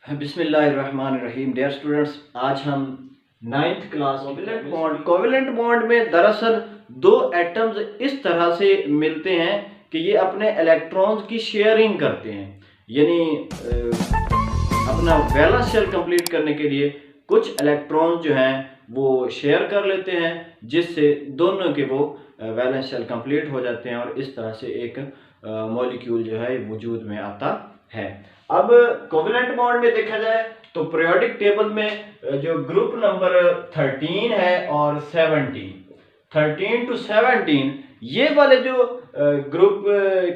बिस्मिल्लाहिर्रहमानिर्रहीम। Dear students, आज हम नाइन्थ क्लास कोवेलेंट बॉन्ड में दरअसल दो एटम्स इस तरह से मिलते हैं कि ये अपने इलेक्ट्रॉन्स की शेयरिंग करते हैं। यानी अपना वैलेंस शेल कंप्लीट करने के लिए कुछ इलेक्ट्रॉन जो हैं वो शेयर कर लेते हैं, जिससे दोनों के वो वैलेंस शेल कंप्लीट हो जाते हैं और इस तरह से एक मॉलिक्यूल जो है वजूद में आता है। अब कोवेलेंट बॉन्ड में देखा जाए तो पीरियोडिक टेबल में जो ग्रुप नंबर 13 है और 13 to 17 ये वाले जो ग्रुप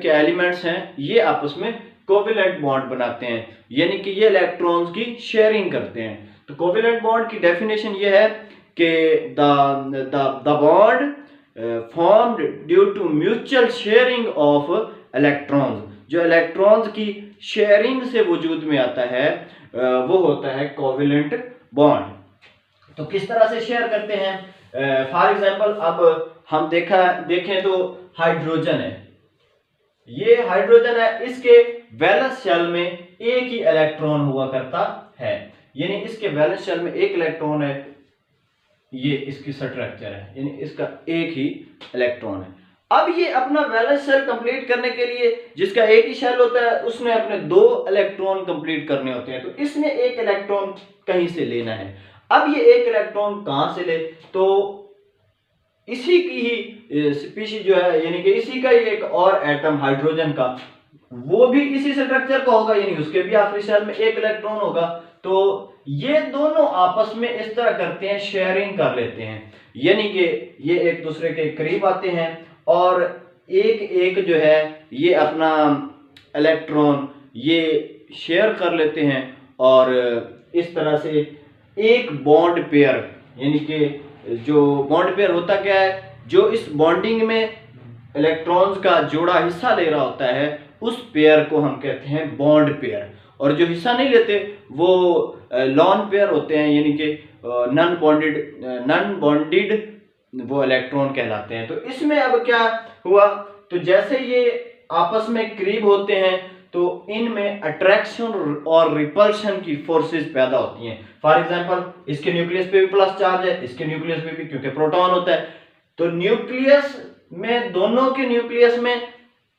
के एलिमेंट्स हैं ये आपस में कोवेलेंट बॉन्ड बनाते हैं, यानी कि ये इलेक्ट्रॉन्स की शेयरिंग करते हैं। तो कोवेलेंट बॉन्ड की डेफिनेशन ये है कि the bond formed due to mutual sharing of electrons. जो इलेक्ट्रॉन्स की शेयरिंग से वजूद में आता है वो होता है कोवेलेंट बॉन्ड। तो किस तरह से शेयर करते हैं? फॉर एग्जांपल अब हम देखें तो हाइड्रोजन है, ये हाइड्रोजन है, इसके वैलेंस शेल में एक ही इलेक्ट्रॉन हुआ करता है, यानी इसके वैलेंस शेल में एक इलेक्ट्रॉन है, ये इसकी स्ट्रक्चर है, यानी इसका एक ही इलेक्ट्रॉन है। अब ये अपना वैलेंस शेल कंप्लीट करने के लिए, जिसका एक ही शेल होता है, उसने अपने दो इलेक्ट्रॉन कंप्लीट करने होते हैं, तो इसने एक इलेक्ट्रॉन कहीं से लेना है। अब ये एक इलेक्ट्रॉन कहां से ले? तो इसी की ही स्पीशीज जो है, यानी कि इसी का ही एक और एटम हाइड्रोजन का, वो भी इसी स्ट्रक्चर का होगा, यानी उसके भी आखिरी शेल में एक इलेक्ट्रॉन होगा। तो ये दोनों आपस में इस तरह करते हैं, शेयरिंग कर लेते हैं, यानी कि ये एक दूसरे के करीब आते हैं और एक एक जो है ये अपना इलेक्ट्रॉन ये शेयर कर लेते हैं और इस तरह से एक बॉन्ड पेयर, यानी कि जो बॉन्ड पेयर होता क्या है, जो इस बॉन्डिंग में इलेक्ट्रॉन्स का जोड़ा हिस्सा ले रहा होता है उस पेयर को हम कहते हैं बॉन्ड पेयर, और जो हिस्सा नहीं लेते वो लॉन पेयर होते हैं, यानी कि नॉन बॉन्डेड वो इलेक्ट्रॉन कहलाते हैं। तो इसमें अब क्या हुआ, तो जैसे ये आपस में करीब होते हैं तो इनमें अट्रैक्शन और रिपल्शन की फोर्सेस पैदा होती हैं। फॉर एग्जांपल इसके न्यूक्लियस पे भी प्लस चार्ज है, इसके न्यूक्लियस पे भी, क्योंकि प्रोटॉन होता है। तो न्यूक्लियस में, दोनों के न्यूक्लियस में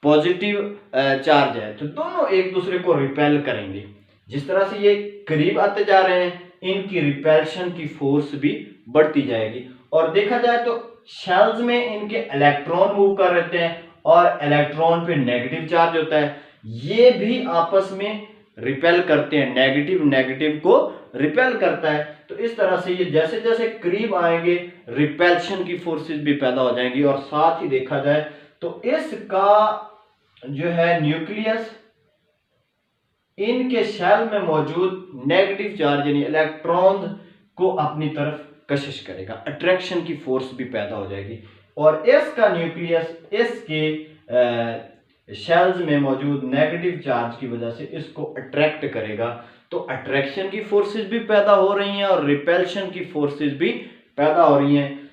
पॉजिटिव चार्ज है, तो दोनों एक दूसरे को रिपेल करेंगे। जिस तरह से ये करीब आते जा रहे हैं इनकी रिपेल्शन की फोर्स भी बढ़ती जाएगी। और देखा जाए तो शेल्स में इनके इलेक्ट्रॉन मूव कर रहे हैं और इलेक्ट्रॉन पे नेगेटिव चार्ज होता है, ये भी आपस में रिपेल करते हैं, नेगेटिव नेगेटिव को रिपेल करता है। तो इस तरह से ये जैसे जैसे करीब आएंगे रिपेल्शन की फोर्सेस भी पैदा हो जाएंगी। और साथ ही देखा जाए तो इसका जो है न्यूक्लियस इनके शेल में मौजूद नेगेटिव चार्ज यानी इलेक्ट्रॉन को अपनी तरफ कशिश करेगा, अट्रैक्शन की फोर्स भी पैदा हो जाएगी और इसका न्यूक्लियस इसके शेल्स में मौजूद नेगेटिव चार्ज की वजह से इसको अट्रैक्ट करेगा। तो अट्रैक्शन की फोर्सेस भी पैदा हो रही हैं और रिपेल्शन की फोर्सेस भी पैदा हो रही हैं।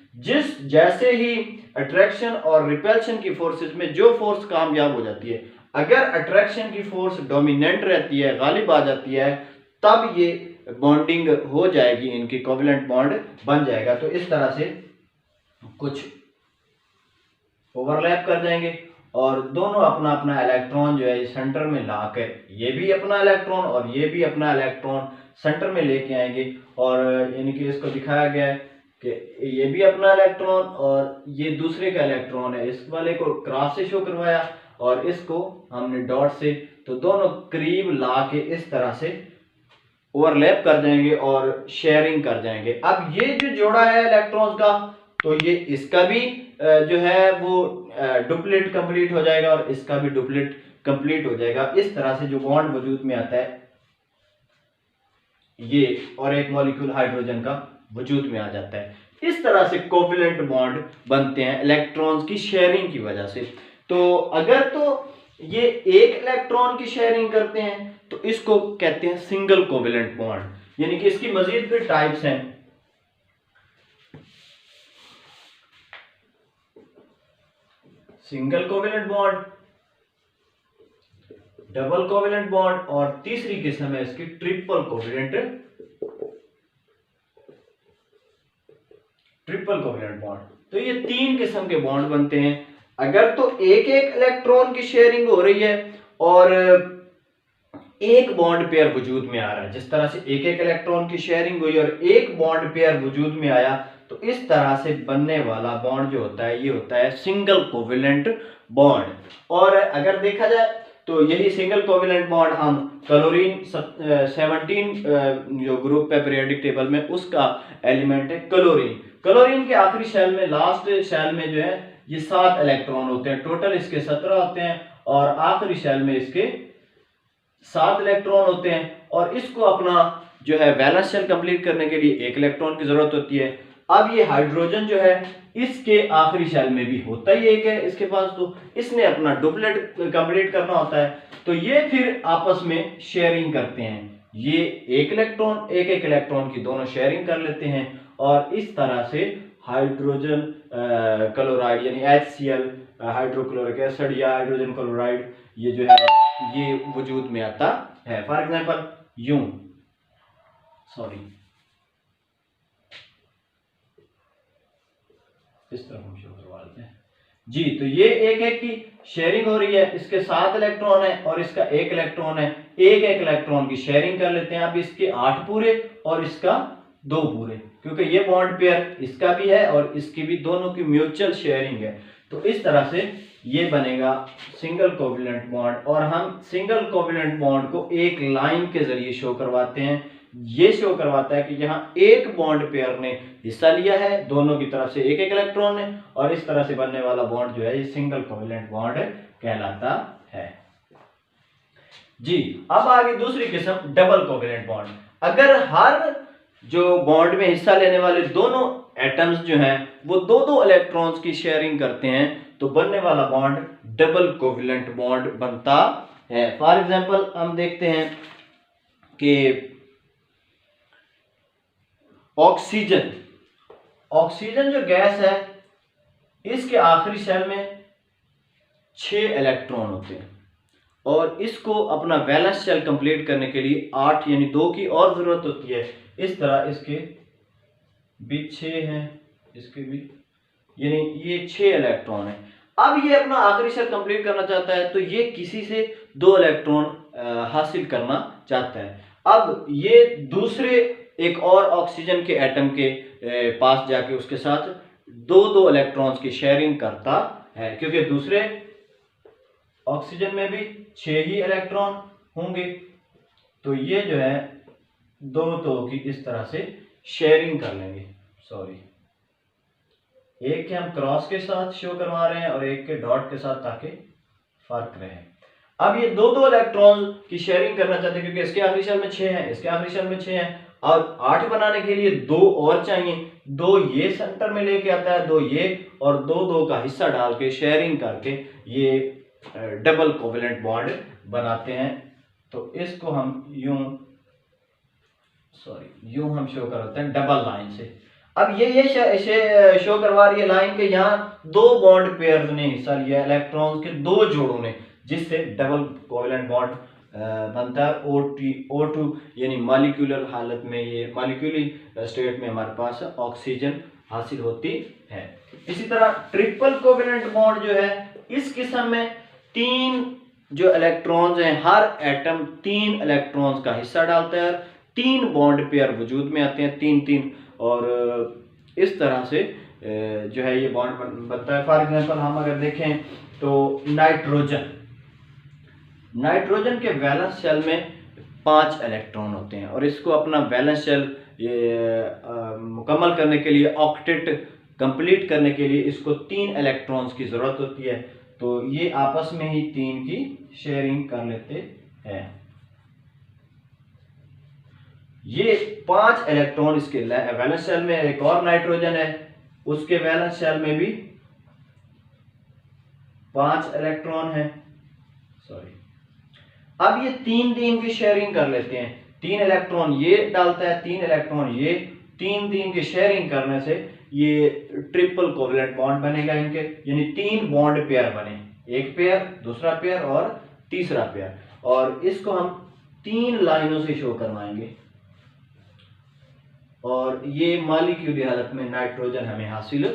जैसे ही अट्रैक्शन और रिपेल्शन की फोर्सेस में जो फोर्स कामयाब हो जाती है, अगर अट्रैक्शन की फोर्स डोमिनेंट रहती है, गालिब आ जाती है, तब ये बॉन्डिंग हो जाएगी, इनकी कोवेलेंट बॉन्ड बन जाएगा। तो इस तरह से कुछ ओवरलैप कर जाएंगे और दोनों अपना अपना इलेक्ट्रॉन जो है सेंटर में लाकर, ये भी अपना इलेक्ट्रॉन और ये भी अपना इलेक्ट्रॉन सेंटर में लेके आएंगे। और यानी कि इसको दिखाया गया है कि ये भी अपना इलेक्ट्रॉन और ये दूसरे का इलेक्ट्रॉन है, इस वाले को क्रॉस से शो करवाया और इसको हमने डॉट से, तो दोनों करीब ला के इस तरह से ओवरलैप कर जाएंगे और शेयरिंग कर जाएंगे। अब ये जो जोड़ा है इलेक्ट्रॉन्स का, तो ये इसका भी जो है वो डुप्लीट कंप्लीट हो जाएगा और इसका भी डुप्लीट कंप्लीट हो जाएगा। इस तरह से जो बॉन्ड वजूद में आता है ये, और एक मॉलिक्यूल हाइड्रोजन का वजूद में आ जाता है। इस तरह से कोवेलेंट बॉन्ड बनते हैं इलेक्ट्रॉन्स की शेयरिंग की वजह से। तो अगर तो ये एक इलेक्ट्रॉन की शेयरिंग करते हैं तो इसको कहते हैं सिंगल कोवेलेंट बॉन्ड, यानी कि इसकी मजीद भी टाइप्स हैं। Single covalent bond, double covalent bond और तीसरी किस्म है इसकी ट्रिपल कोवेलेंट बॉन्ड। तो ये 3 किस्म के बॉन्ड बनते हैं। अगर तो एक एक इलेक्ट्रॉन की शेयरिंग हो रही है और एक बॉन्ड पेयर वजूद में आ रहा है, जिस तरह से एक एक इलेक्ट्रॉन की शेयरिंग हुई और एक बॉन्ड पेयर वजूद में आया, तो इस तरह से बनने वाला बॉन्ड जो होता है ये होता है सिंगल कोवेलेंट बॉन्ड। और अगर देखा जाए तो यही सिंगल कोवेलेंट बॉन्ड हम क्लोरीन 17 जो ग्रुप है पीरियोडिक टेबल में, उसका एलिमेंट है क्लोरीन। क्लोरीन के आखिरी शेल में, लास्ट शेल में जो है ये 7 इलेक्ट्रॉन होते हैं, टोटल इसके 17 होते हैं और आखिरी शेल में इसके 7 इलेक्ट्रॉन होते हैं। और इसको अपना जो है वैलेंस शेल कंप्लीट करने के लिए 1 इलेक्ट्रॉन की जरूरत होती है। अब ये हाइड्रोजन जो है इसके आखिरी शेल में भी होता ही एक है इसके पास, तो इसने अपना डुप्लेट कंप्लीट करना होता है। तो ये फिर आपस में शेयरिंग करते हैं, ये एक एक इलेक्ट्रॉन की दोनों शेयरिंग कर लेते हैं और इस तरह से हाइड्रोजन क्लोराइड यानी HCl हाइड्रोक्लोरिक एसिड या हाइड्रोजन क्लोराइड ये जो है ये वजूद में आता है। फॉर एग्जांपल इस तरह हम शो करवा लेते हैं जी। तो ये एक एक की शेयरिंग हो रही है, इसके 7 इलेक्ट्रॉन है और इसका 1 इलेक्ट्रॉन है, एक इलेक्ट्रॉन की शेयरिंग कर लेते हैं। अब इसके 8 पूरे और इसका 2 पूरे, क्योंकि ये बॉन्ड पेयर इसका भी है और इसकी भी, दोनों की म्यूचुअल शेयरिंग है। तो इस तरह से ये बनेगा सिंगल कोवेलेंट बॉन्ड। और हम सिंगल कोवेलेंट बॉन्ड को एक लाइन के जरिए शो करवाते हैं। ये शो करवाता है कि यहाँ एक बॉन्ड पेयर ने हिस्सा लिया है, दोनों की तरफ से एक इलेक्ट्रॉन है, और इस तरह से बनने वाला बॉन्ड जो है ये सिंगल कोवेलेंट बॉन्ड कहलाता है जी। अब आगे दूसरी किस्म डबल कोवेलेंट बॉन्ड। अगर हर जो बॉन्ड में हिस्सा लेने वाले दोनों एटम्स जो हैं वो दो इलेक्ट्रॉन्स की शेयरिंग करते हैं, तो बनने वाला बॉन्ड डबल कोवेलेंट बॉन्ड बनता है। फॉर एग्जांपल हम देखते हैं कि ऑक्सीजन जो गैस है इसके आखिरी शेल में 6 इलेक्ट्रॉन होते हैं और इसको अपना वैलेंस शेल कंप्लीट करने के लिए 8 यानी 2 की और जरूरत होती है। इस तरह इसके भी 6 हैं, इसके भी, यानी ये 6 इलेक्ट्रॉन है। अब ये अपना आखिरी शेल कंप्लीट करना चाहता है तो ये किसी से 2 इलेक्ट्रॉन हासिल करना चाहता है। अब ये दूसरे एक और ऑक्सीजन के एटम के पास जाके उसके साथ 2 इलेक्ट्रॉन्स की शेयरिंग करता है, क्योंकि दूसरे ऑक्सीजन में भी 6 ही इलेक्ट्रॉन होंगे। तो ये जो है 2 की इस तरह से शेयरिंग कर लेंगे। एक के हम क्रॉस के साथ शो करवा रहे हैं और एक के डॉट के साथ, ताकि फर्क रहे। अब ये 2 इलेक्ट्रॉन की शेयरिंग करना चाहते हैं, क्योंकि इसके आखिरी शेल में 6 हैं, इसके आखिरी शेल में 6 हैं, और 8 बनाने के लिए 2 और चाहिए। 2 ये सेंटर में लेके आता है, 2 ये, और 2 का हिस्सा डाल के शेयरिंग करके ये डबल कोवेलेंट बॉन्ड बनाते हैं। तो इसको हम यूं हम शो करते हैं डबल लाइन से। अब ये शो करवा रही है लाइन के यहाँ 2 बॉन्ड पेयर ने हिस्सा लिया, इलेक्ट्रॉन्स के 2 जोड़ों ने, जिससे डबल कोवेलेंट बॉन्ड बनता है। O2 यानी मॉलिक्यूलर हालत में, ये मॉलिक्यूलर स्टेट में हमारे पास ऑक्सीजन हासिल होती है। इसी तरह ट्रिपल कोवेलेंट बॉन्ड जो है इस किस्म में 3 जो इलेक्ट्रॉन्स हैं, हर एटम 3 इलेक्ट्रॉन्स का हिस्सा डालता है, 3 बॉन्ड पेयर वजूद में आते हैं, 3-3, और इस तरह से जो है ये बॉन्ड बनता है। फॉर एग्जांपल हम अगर देखें तो नाइट्रोजन के वैलेंस शेल में 5 इलेक्ट्रॉन होते हैं और इसको अपना वैलेंस शेल मुकम्मल करने के लिए, ऑक्टेट कंप्लीट करने के लिए इसको 3 इलेक्ट्रॉन्स की जरूरत होती है। तो ये आपस में ही 3 की शेयरिंग कर लेते हैं। ये 5 इलेक्ट्रॉन इसके वैलेंस शेल में, एक और नाइट्रोजन है उसके वैलेंस शेल में भी 5 इलेक्ट्रॉन है। अब ये 3 की शेयरिंग कर लेते हैं। 3 इलेक्ट्रॉन ये डालता है, 3 इलेक्ट्रॉन ये, 3 की शेयरिंग करने से ये ट्रिपल कोवेलेंट बॉन्ड बनेगा इनके, यानी 3 बॉन्ड पेयर बने, एक पेयर, दूसरा पेयर और तीसरा पेयर। और इसको हम 3 लाइनों से शो करवाएंगे और ये मॉलिक्यूलर हालत में नाइट्रोजन हमें हासिल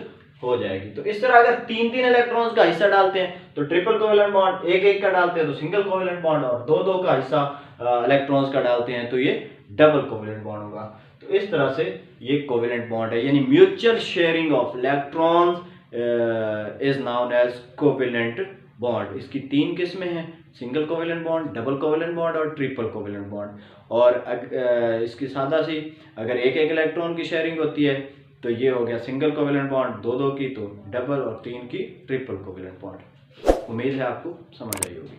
हो जाएगी। तो इस तरह अगर 3-3 इलेक्ट्रॉन्स का हिस्सा डालते हैं तो ट्रिपल कोवेलेंट बॉन्ड, एक का डालते हैं तो सिंगल कोवेलेंट बॉन्ड, और 2-2 का हिस्सा इलेक्ट्रॉन्स का डालते हैं तो ये डबल कोवेलेंट बॉन्ड होगा। तो इस तरह से ये कोवेलेंट बॉन्ड है, यानी mutual sharing of electrons is known as covalent bond. इसकी 3 किस्में हैं, single covalent bond, double covalent bond और ट्रिपल कोवेलेंट बॉन्ड। और इसकी सादा सी अगर एक इलेक्ट्रॉन की शेयरिंग होती है तो ये हो गया सिंगल कोवेलेंट बॉन्ड, 2-2 की तो डबल और 3 की ट्रिपल कोवेलेंट बॉन्ड। उम्मीद है आपको समझ आई होगी।